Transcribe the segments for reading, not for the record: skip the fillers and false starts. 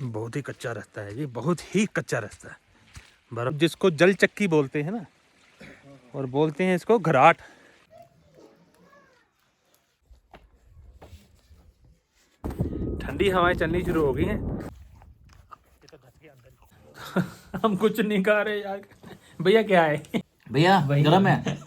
बहुत ही कच्चा रास्ता है ये, बहुत ही कच्चा रास्ता है। बर्फ जिसको जल चक्की बोलते हैं ना, और बोलते हैं इसको घराट। ठंडी हवाएं चलनी शुरू हो गई हैं। हम कुछ नहीं खा रहे यार। भैया क्या है? भैया गरम है।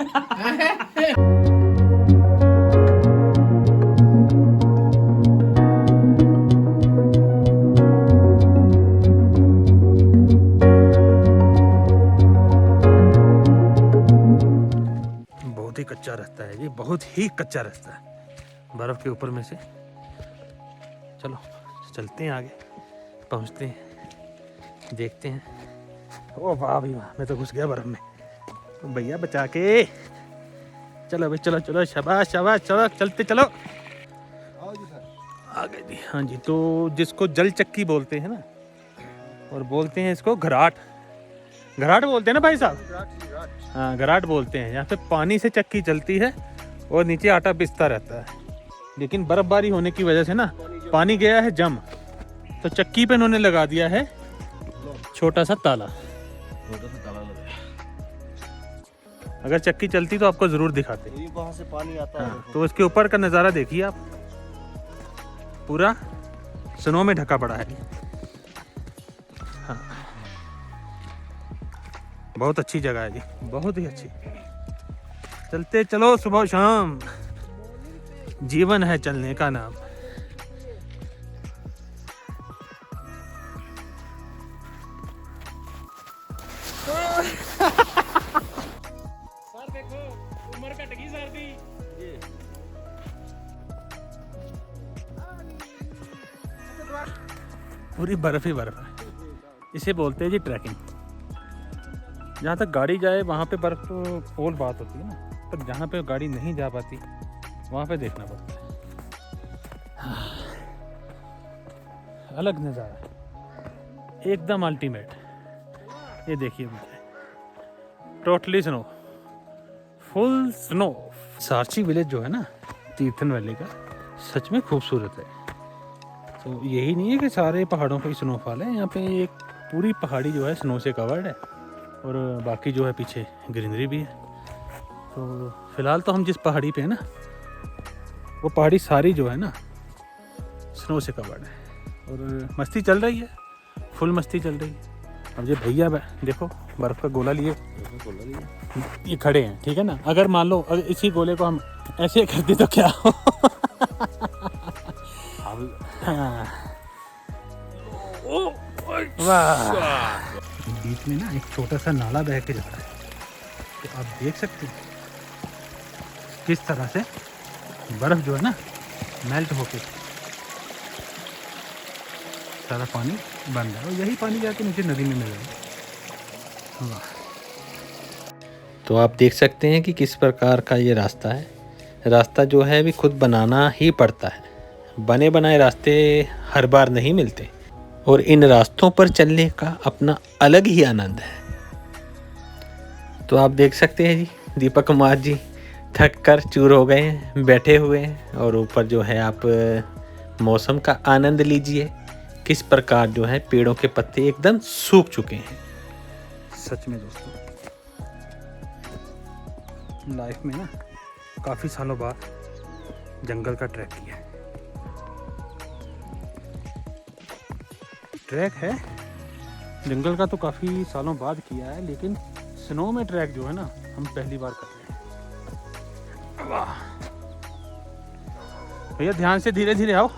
बहुत ही कच्चा रास्ता है ये, बहुत ही कच्चा रास्ता है बर्फ के ऊपर में से। चलो चलते हैं आगे, पहुंचते हैं, देखते हैं। ओ वाह भाई वाह, मैं तो घुस गया बर्फ में। भैया बचा के। चलो भाई चलो चलो, शाबाश शाबाश, चलो चलते चलो। आ गए जी। हाँ जी, तो जिसको जल चक्की बोलते हैं ना, और बोलते हैं इसको घराट। घराट बोलते हैं ना भाई साहब? हाँ घराट बोलते हैं। यहाँ पे पानी से चक्की चलती है और नीचे आटा पिसता रहता है। लेकिन बर्फबारी होने की वजह से ना पानी गया है जम, तो चक्की पे इन्होंने लगा दिया है छोटा सा ताला। अगर चक्की चलती तो आपको जरूर दिखाते। वहाँ से पानी आता है। तो उसके ऊपर का नज़ारा देखिए आप, पूरा स्नो में ढका पड़ा है। हाँ बहुत अच्छी जगह है जी, बहुत ही अच्छी। चलते चलो सुबह शाम, जीवन है चलने का नाम। सर देखो उम्र कट गई सर दी। पूरी बर्फ ही बर्फ है। इसे बोलते हैं जी ट्रैकिंग। जहाँ तक गाड़ी जाए वहाँ पे बर्फ तो और बात होती है ना, पर जहाँ पे गाड़ी नहीं जा पाती वहाँ पे देखना पड़ता है। अलग नज़ारा, एकदम अल्टीमेट। ये देखिए मुझे, totally snow, full snow. Sarchu village जो है ना तीर्थन वैली का, सच में खूबसूरत है। तो यही नहीं है कि सारे पहाड़ों पे स्नोफॉल है, यहाँ पे एक पूरी पहाड़ी जो है स्नो से कवर्ड है, और बाकी जो है पीछे ग्रीनरी भी है। तो फिलहाल तो हम जिस पहाड़ी पे है ना, वो पहाड़ी सारी जो है ना स्नो से कवर्ड है, और मस्ती चल रही है, फुल मस्ती चल रही है। अब ये भैया देखो बर्फ़ का गोला लिए ये खड़े हैं, ठीक है ना। अगर मान लो अगर इसी गोले को हम ऐसे कर दें तो क्या हो? हाँ। वाह, बीच में ना एक छोटा सा नाला बह के जा रहा है, तो आप देख सकते हैं किस तरह से बर्फ जो है ना मेल्ट होके सारा पानी बन रहा है, और यही पानी जाके नीचे नदी में मिल रहा है। वाह। तो आप देख सकते हैं कि किस प्रकार का ये रास्ता है। रास्ता जो है भी खुद बनाना ही पड़ता है, बने बनाए रास्ते हर बार नहीं मिलते, और इन रास्तों पर चलने का अपना अलग ही आनंद है। तो आप देख सकते हैं जी, दीपक कुमार जी थक कर चूर हो गए हैं, बैठे हुए हैं, और ऊपर जो है आप मौसम का आनंद लीजिए, किस प्रकार जो है पेड़ों के पत्ते एकदम सूख चुके हैं। सच में दोस्तों, लाइफ में ना काफ़ी सालों बाद जंगल का ट्रैक किया है। ट्रैक है जंगल का तो काफ़ी सालों बाद किया है, लेकिन स्नो में ट्रैक जो है ना हम पहली बार कर रहे हैं। वाह भैया, ध्यान से, धीरे धीरे आओ।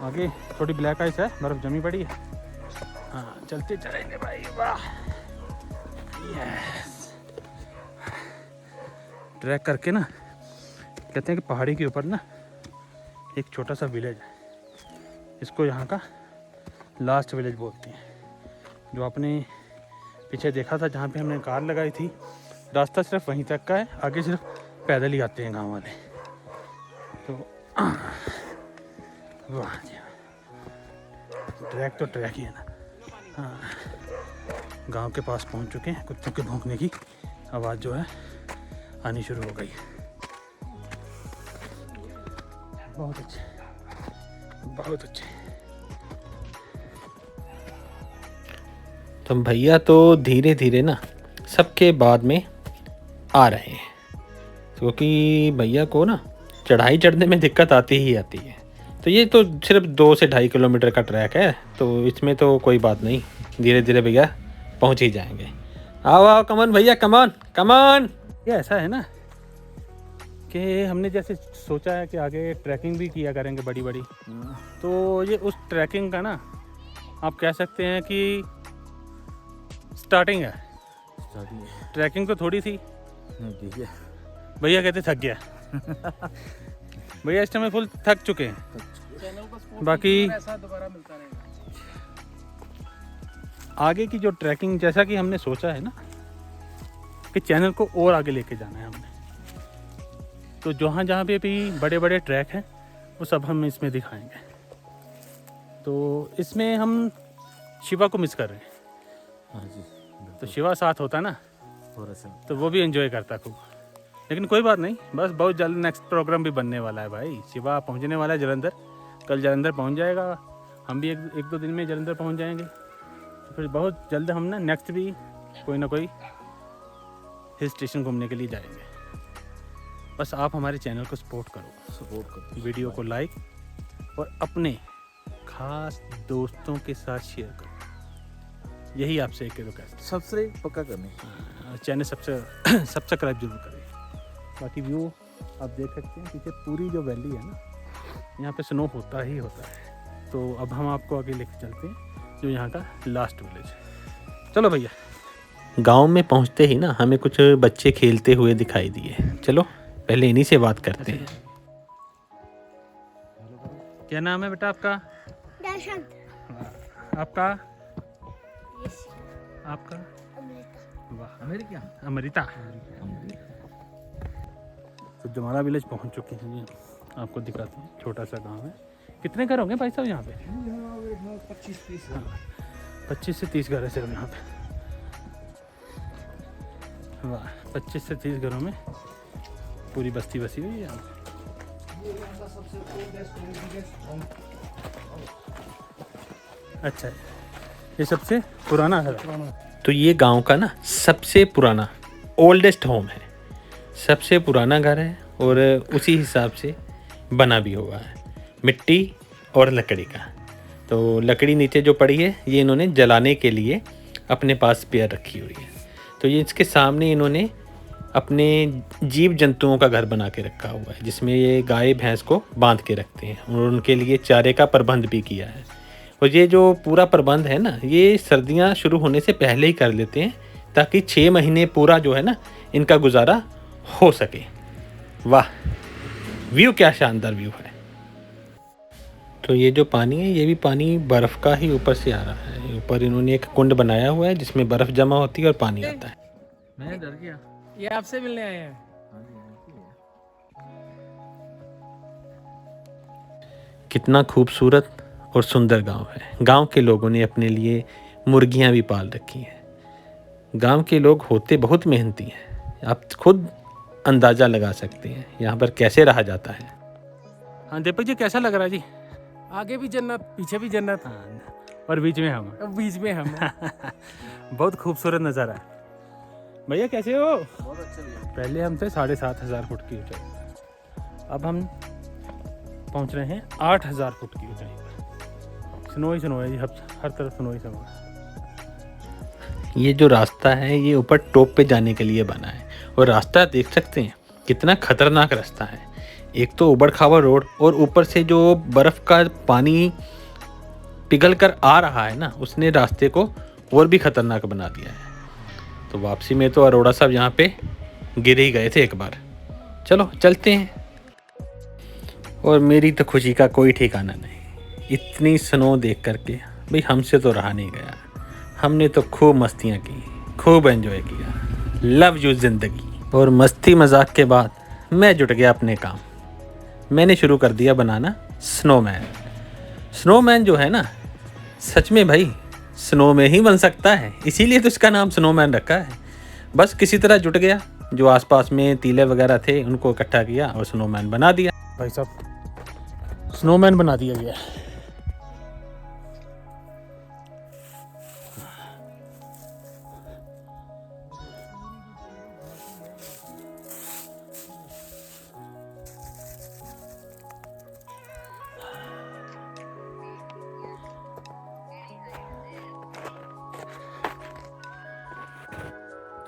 आगे थोड़ी ब्लैक आइस है, बर्फ जमी पड़ी है। हाँ चलते चलेंगे भाई। वाह, यस। ट्रैक करके ना कहते हैं कि पहाड़ी के ऊपर ना एक छोटा सा विलेज है, इसको यहाँ का लास्ट विलेज बोलते हैं। जो आपने पीछे देखा था जहाँ पे हमने कार लगाई थी, रास्ता सिर्फ वहीं तक का है, आगे सिर्फ पैदल ही आते हैं गांव वाले। तो वाह जी, ट्रैक तो ट्रैक ही है ना। हाँ, गांव के पास पहुँच चुके हैं। कुत्तों के भौंकने की आवाज़ जो है आनी शुरू हो गई। बहुत अच्छे, बहुत अच्छे। तो भैया तो धीरे धीरे ना सबके बाद में आ रहे हैं, क्योंकि भैया को ना चढ़ाई चढ़ने में दिक्कत आती ही आती है। तो ये तो सिर्फ 2 से 2.5 किलोमीटर का ट्रैक है, तो इसमें तो कोई बात नहीं, धीरे धीरे भैया पहुंच ही जाएंगे। आओ आओ कमान भैया, कमान कमान। ये ऐसा है ना कि हमने जैसे सोचा है कि आगे ट्रैकिंग भी किया करेंगे बड़ी बड़ी, तो ये उस ट्रैकिंग का ना आप कह सकते हैं कि स्टार्टिंग है। ट्रैकिंग तो थोड़ी थी, ठीक है। भैया कहते थक गया। भैया इस टाइम फुल थक चुके हैं। बाकी दोबारा मिलता रहेगा। आगे की जो ट्रैकिंग, जैसा कि हमने सोचा है ना कि चैनल को और आगे लेके जाना है हमने, तो जहाँ पे भी बड़े बड़े ट्रैक हैं वो सब हम इसमें दिखाएंगे। तो इसमें हम शिवा को मिस कर रहे हैं। हाँ जी, तो शिवा साथ होता ना और ऐसा तो वो भी एंजॉय करता खूब। लेकिन कोई बात नहीं, बस बहुत जल्द नेक्स्ट प्रोग्राम भी बनने वाला है भाई। शिवा पहुंचने वाला है जलंधर, कल जलंधर पहुंच जाएगा, हम भी एक दो दिन में जलंधर पहुंच जाएंगे। तो फिर बहुत जल्द हम ना नेक्स्ट भी कोई ना कोई हिल स्टेशन घूमने के लिए जाएंगे। बस आप हमारे चैनल को सपोर्ट करो, वीडियो को लाइक और अपने खास दोस्तों के साथ शेयर करो, यही आपसे एक रिक्वेस्ट। सबसे पक्का करने। चैनल सब्सक्राइब जरूर करें। बाकी व्यू आप देख सकते हैं, पीछे पूरी जो वैली है ना, यहाँ पे स्नो होता ही होता है। तो अब हम आपको आगे लेके चलते हैं जो यहाँ का लास्ट विलेज है। चलो भैया। गांव में पहुंचते ही ना हमें कुछ बच्चे खेलते हुए दिखाई दिए। चलो पहले इन्हीं से बात करते हैं। क्या नाम है बेटा आपका? आपका? आपका? वाह, अमेरिका। अमृता। तो जमाला विलेज पहुंच चुके हैं जी। आपको दिखाते हैं, छोटा सा गांव है। कितने घर होंगे भाई साहब यहाँ पे? 25 से 30 घर है सिर्फ यहाँ पे। वाह, 25 से 30 घरों में पूरी बस्ती बसी हुई है यहाँ। अच्छा, ये सबसे पुराना घर है। तो ये गांव का ना सबसे पुराना ओल्डेस्ट होम है, सबसे पुराना घर है और उसी हिसाब से बना भी हुआ है, मिट्टी और लकड़ी का। तो लकड़ी नीचे जो पड़ी है ये इन्होंने जलाने के लिए अपने पास स्पेयर रखी हुई है। तो ये इसके सामने इन्होंने अपने जीव जंतुओं का घर बना के रखा हुआ है, जिसमें ये गाय भैंस को बांध के रखते हैं और उनके लिए चारे का प्रबंध भी किया है। और ये जो पूरा प्रबंध है ना, ये सर्दियां शुरू होने से पहले ही कर लेते हैं ताकि 6 महीने पूरा जो है ना इनका गुजारा हो सके। वाह, व्यू क्या शानदार व्यू है। तो ये जो पानी है ये भी पानी बर्फ़ का ही ऊपर से आ रहा है। ऊपर इन्होंने एक कुंड बनाया हुआ है जिसमें बर्फ़ जमा होती है और पानी आता है। मैं डर गया। ये आपसे मिलने आए हैं। कितना खूबसूरत और सुंदर गांव है। गांव के लोगों ने अपने लिए मुर्गियां भी पाल रखी हैं। गांव के लोग होते बहुत मेहनती हैं, आप खुद अंदाज़ा लगा सकते हैं यहाँ पर कैसे रहा जाता है। हाँ दीपक जी, कैसा लग रहा है जी? आगे भी जन्नत, पीछे भी जन्नत, और बीच में हम। बीच में हम। बहुत खूबसूरत नज़ारा है। भैया कैसे हो? बहुत अच्छा लगा। पहले हम थे 7,500 फुट की ऊंचाई, अब हम पहुंच रहे हैं 8,000 फुट की ऊंचाई पर। स्नो ही स्नो है जी, हर तरफ स्नो ही स्नो है। ये जो रास्ता है ये ऊपर टॉप पे जाने के लिए बना है और रास्ता देख सकते हैं कितना खतरनाक रास्ता है। एक तो उबड़ खाबड़ रोड और ऊपर से जो बर्फ़ का पानी पिघल कर आ रहा है ना, उसने रास्ते को और भी खतरनाक बना दिया है। तो वापसी में तो अरोड़ा साहब यहाँ पे गिर ही गए थे एक बार। चलो चलते हैं। और मेरी तो खुशी का कोई ठिकाना नहीं, इतनी स्नो देख करके भाई हमसे तो रहा नहीं गया। हमने तो खूब मस्तियाँ की, खूब एंजॉय किया। लव यू ज़िंदगी। और मस्ती मजाक के बाद मैं जुट गया अपने काम। मैंने शुरू कर दिया बनाना स्नोमैन। स्नोमैन जो है ना, सच में भाई स्नो में ही बन सकता है, इसीलिए तो इसका नाम स्नोमैन रखा है। बस किसी तरह जुट गया, जो आसपास में तीले वगैरह थे उनको इकट्ठा किया और स्नोमैन बना दिया। भाई साहब, स्नोमैन बना दिया गया।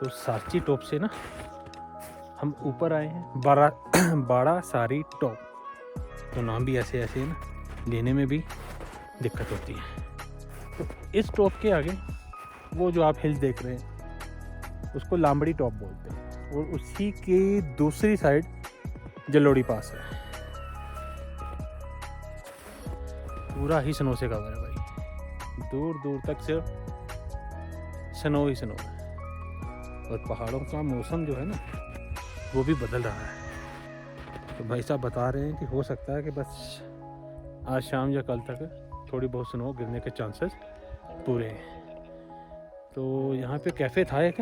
तो सारची टॉप से ना हम ऊपर आए हैं बाड़ा सारी टॉप। तो नाम भी ऐसे ऐसे है ना, लेने में भी दिक्कत होती है। तो इस टॉप के आगे वो जो आप हिल्स देख रहे हैं उसको लांबड़ी टॉप बोलते हैं, और उसी की दूसरी साइड जलोड़ी पास है। पूरा ही स्नो से कवर है भाई, दूर दूर तक सिर्फ स्नो ही स्नो है। और पहाड़ों का मौसम जो है ना वो भी बदल रहा है। तो भाई साहब बता रहे हैं कि हो सकता है कि बस आज शाम या कल तक थोड़ी बहुत स्नो गिरने के चांसेस पूरे हैं। तो यहाँ पे कैफ़े था एक,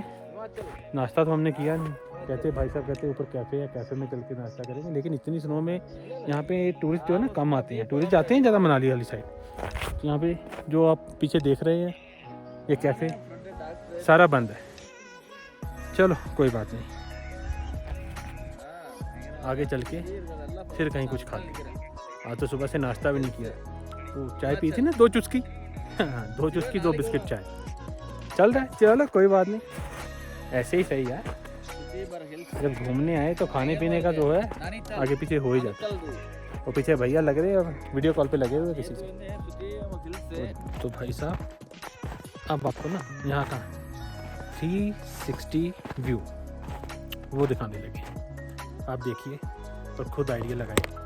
नाश्ता तो हमने किया नहीं। कहते भाई साहब कहते ऊपर कैफ़े है, कैफ़े में चल के नाश्ता करेंगे। लेकिन इतनी स्नो में यहाँ पे टूरिस्ट जो है ना कम आते हैं। टूरिस्ट जाते हैं ज़्यादा मनाली वाली साइड। तो यहाँ पे जो आप पीछे देख रहे हैं ये कैफ़े सारा बंद है। चलो कोई बात नहीं, आगे चल के फिर कहीं कुछ खा लेंगे। आज तो सुबह से नाश्ता भी नहीं किया। तो चाय पी थी ना 2 चुस्की 2 चुस्की 2 बिस्किट चाय चल रहा है। चलो कोई बात नहीं, ऐसे ही सही है। जब घूमने आए तो खाने पीने का जो है आगे पीछे हो ही जाता है। और पीछे भैया लग रहे हैं वीडियो कॉल पे लगे हुए किसी से। तो भाई साहब अब आपको ना यहाँ का 360 व्यू वो दिखाने लगे। आप देखिए और खुद आइडिया लगाइए।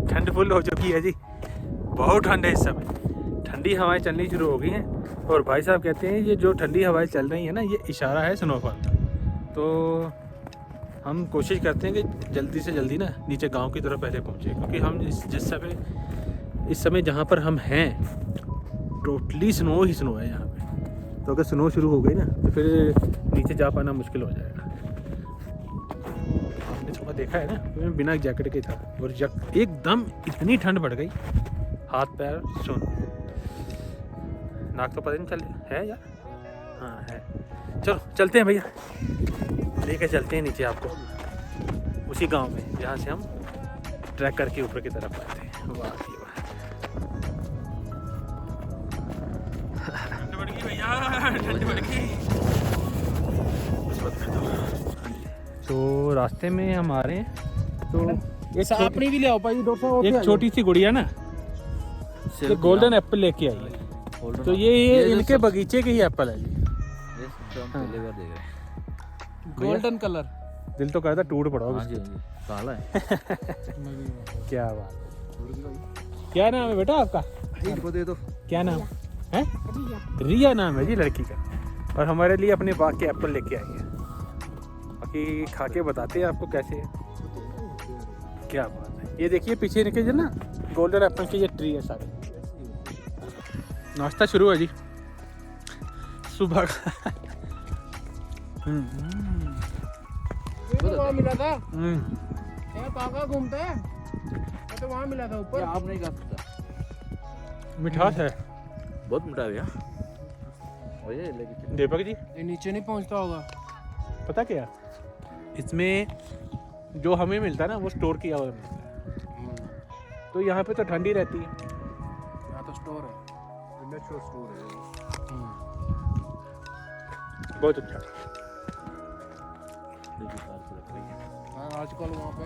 ठंड फुल हो चुकी है जी, बहुत ठंड है इस समय। ठंडी हवाएं चलनी शुरू हो गई हैं। और भाई साहब कहते हैं ये जो ठंडी हवाएं चल रही हैं ना ये इशारा है स्नोफॉल का। तो हम कोशिश करते हैं कि जल्दी से जल्दी ना नीचे गांव की तरफ पहले पहुंचे, क्योंकि हम इस समय जहां पर हम हैं टोटली स्नो ही स्नो है यहाँ पे। तो अगर स्नो शुरू हो गई ना तो फिर नीचे जा पाना मुश्किल हो जाएगा। आपने सुबह देखा है ना तो मैं बिना जैकेट के था और एकदम इतनी ठंड बढ़ गई, हाथ पैर सुन, नाक तो पता नहीं चल है यार। हाँ है। चलो चलते हैं भैया, लेके चलते हैं नीचे आपको उसी गांव में जहाँ से हम ट्रैक करके ऊपर की तरफ आते हैं। वाह ठंड बढ़ गई भैया, ठंड बढ़ गई। तो रास्ते में हम आ रहे हैं तो एक अपनी भी ले आओ भाई, एक छोटी सी गुड़िया ना ये गोल्डन एप्पल लेके आई है। तो ये इनके बगीचे के ही एप्पल है जी। पहली बार देख रहे हैं। Golden colour. दिल तो करता टूट पड़ा हाँ जी, काला है। क्या बात। क्या नाम है बेटा आपका? इनको दे दो। क्या नाम है? रिया नाम है जी लड़की का। और हमारे लिए अपने बाग के एप्पल लेके आई है। बाकी खा के बताते हैं आपको कैसे है। क्या बात है। ये देखिए पीछे इनके जो ना गोल्डन एप्पल के ये ट्री है सारे। नाश्ता शुरू है जी सुबह का। वहाँ मिला था पाका घूमता है तो वहाँ मिला था ऊपर। आप नहीं खा सकता, मिठास है बहुत मीठा है भैया। दीपक जी ये नीचे नहीं पहुँचता होगा। पता क्या इसमें जो हमें मिलता है ना वो स्टोर किया हुआ मिलता है। तो यहाँ पे तो ठंडी रहती है। यहाँ तो स्टोर है, नेचुरल स्टोर है। बहुत अच्छा। आजकल वहाँ पे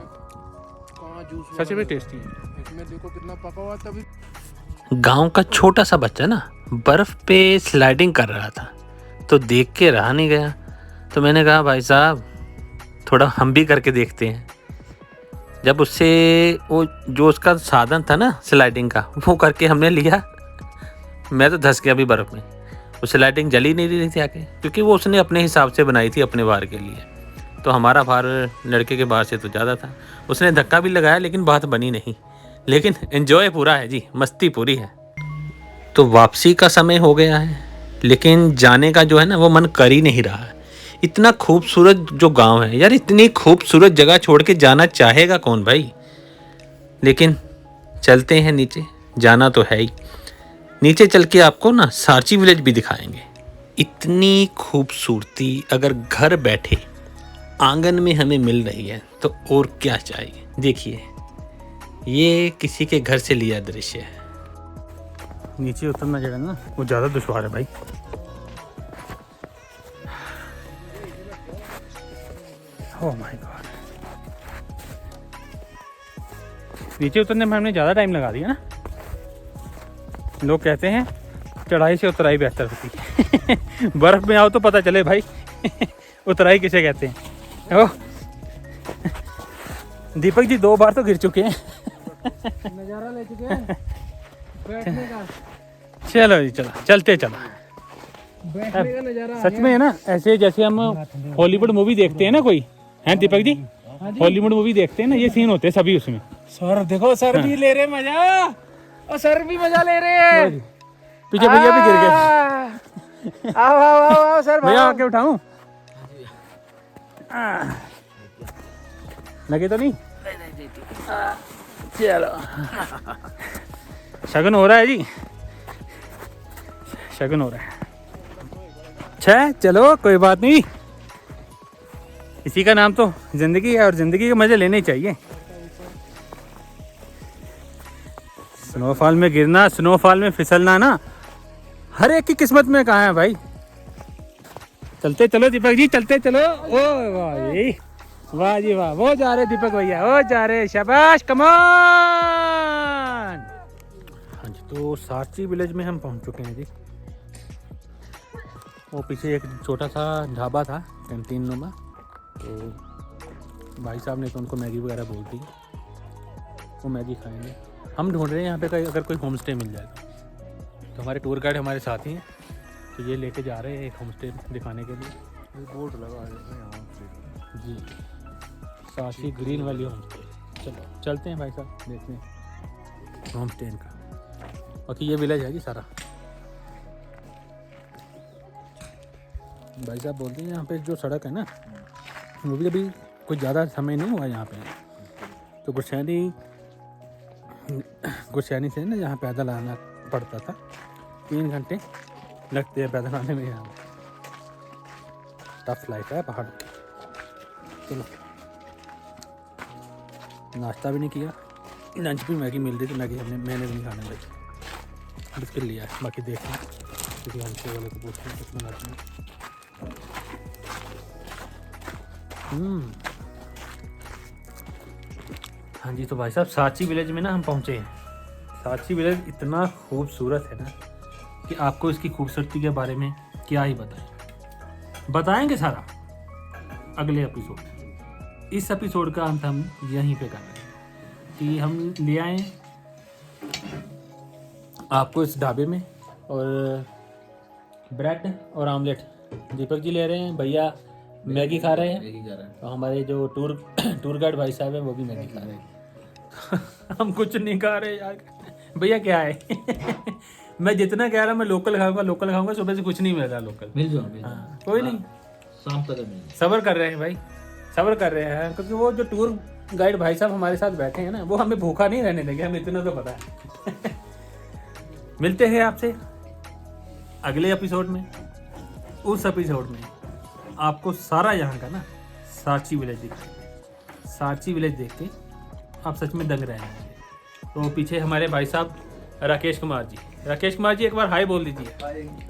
कहाँ जूस सच में टेस्टी है। इसमें देखो कितना पका हुआ तभी। गांव का छोटा सा बच्चा ना बर्फ पे स्लाइडिंग कर रहा था तो देख के रहा नहीं गया। तो मैंने कहा भाई साहब थोड़ा हम भी करके देखते हैं। जब उससे वो जो उसका साधन था ना स्लाइडिंग का वो करके हमने लिया, मैं तो धंस गया अभी बर्फ़ में। वो स्लाइडिंग जली नहीं रही थी आके, क्योंकि वो उसने अपने हिसाब से बनाई थी अपने भार के लिए। तो हमारा भार लड़के के भार से तो ज़्यादा था। उसने धक्का भी लगाया लेकिन बात बनी नहीं। लेकिन एंजॉय पूरा है जी, मस्ती पूरी है। तो वापसी का समय हो गया है लेकिन जाने का जो है ना वो मन कर ही नहीं रहा है। इतना खूबसूरत जो गांव है यार, इतनी खूबसूरत जगह छोड़ के जाना चाहेगा कौन भाई। लेकिन चलते हैं नीचे, जाना तो है ही। नीचे चल के आपको ना सारची विलेज भी दिखाएंगे। इतनी खूबसूरती अगर घर बैठे आंगन में हमें मिल रही है तो और क्या चाहिए। देखिए ये किसी के घर से लिया दृश्य है। नीचे उतरना जो है ना वो ज़्यादा दुश्वार है भाई। ओह माय गॉड, नीचे उतरने में हमने ज़्यादा टाइम लगा दिया ना। लोग कहते हैं चढ़ाई से उतराई बेहतर होती है। बर्फ में आओ तो पता चले भाई उतराई किसे कहते हैं। ओह दीपक जी 2 बार तो गिर चुके हैं। नज़ारा ले चुके हैं बैठने का। चलो जी चलो, चलते चलो। बैठने का नज़ारा सच में है ना, ऐसे जैसे हम हॉलीवुड मूवी देखते हैं ना, कोई है दीपक जी, हॉलीवुड मूवी देखते हैं ना, ये सीन होते हैं सभी उसमें। सर देखो, सर भी ले रहे मजा, और सर भी मजा ले रहे हैं। पीछे भैया भी गिर गए। आओ आओ आओ आओ सर, भैया आके उठाऊं? लगे तो नहीं? चलो शगन हो रहा है जी, शगन हो रहा है। अच्छा चलो कोई बात नहीं, इसी का नाम तो जिंदगी है और जिंदगी के मजे लेने चाहिए। स्नोफॉल में गिरना, स्नोफॉल में फिसलना ना हर एक की किस्मत में कहाँ है भाई। चलते चलो दीपक जी, चलते चलो। ओ वाह जी, वाह जी वाह, वो जा रहे दीपक भैया, वो जा रहे, शाबाश, कमान। हाँ जी, तो साची विलेज में हम पहुंच चुके हैं जी। वो पीछे एक छोटा सा ढाबा था, कैंटीन नुमा, तो भाई साहब ने तो उनको मैगी वगैरह बोल दी, वो मैगी खाएंगे। हम ढूंढ रहे हैं यहाँ पे कहीं अगर कोई होम स्टे मिल जाए तो हमारे टूर गाइड हमारे साथ ही हैं, तो ये लेके जा रहे हैं एक होम स्टे दिखाने के लिए। बोर्ड लगा है यहाँ जी, साची ग्रीन वैली होम स्टे। चलो चलते हैं भाई साहब, देखते हैं होम स्टे इनका। बाकी ये विलेज है जी सारा। भाई साहब बोलते हैं यहाँ पे जो सड़क है ना, वो भी अभी कुछ ज़्यादा समय नहीं हुआ यहाँ पे, तो गुरसैनी से ना यहाँ पैदल आना पड़ता था, 3 घंटे लगते हैं पैदल आने में। यहाँ टफ लाइफ है पहाड़। चलो नाश्ता भी नहीं किया, लंच भी मैगी मिल रही थी, मैगी मैंने भी नहीं खाने लगी, बिस्किट लिया है। बाकी देखते हैं किसी हमसे वाले को पूछते हैं कुछ बनाते हैं। हाँ जी, तो भाई साहब साची विलेज में ना हम पहुँचे हैं। साची विलेज इतना खूबसूरत है ना कि आपको इसकी खूबसूरती के बारे में क्या ही बताएंगे सारा अगले एपिसोड। इस एपिसोड का अंत हम यहीं पे कर रहे हैं कि हम ले आए आपको इस ढाबे में, और ब्रेड और आमलेट दीपक जी ले रहे हैं, भैया मैगी खा रहे हैं, और हमारे जो टूर गाइड भाई साहब हैं वो भी मैगी खा रहे हैं। हम कुछ नहीं खा रहे यार। भैया क्या है मैं जितना कह रहा मैं लोकल खाऊंगा, सुबह से कुछ नहीं मिल रहा लोकल। मिल जाओ। हाँ, कोई नहीं, शाम तक मिल। सब्र कर रहे हैं भाई, सब्र कर रहे हैं, क्योंकि वो जो टूर गाइड भाई साहब हमारे साथ बैठे हैं ना, वो हमें भूखा नहीं रहने देंगे, हमें इतना तो पता है। मिलते हैं आपसे अगले एपिसोड में। उस एपिसोड में आपको सारा यहाँ का ना साची विलेज दिखाएंगे। साची विलेज देख के आप सच में दंग रहे हैं। तो पीछे हमारे भाई साहब राकेश कुमार जी, एक बार हाय बोल दीजिए।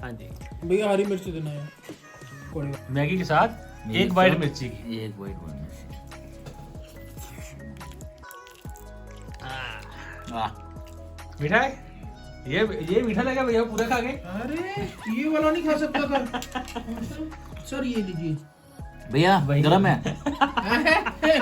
हाँ जी भैया, हरी मिर्च देना है मैगी के साथ एक वाइट मिर्ची की। एक वाइट मीठा है ये मीठा लगा भैया, पूरा खा गए। अरे ये वाला नहीं खा सकता था सर, ये लीजिए भैया, गरम है।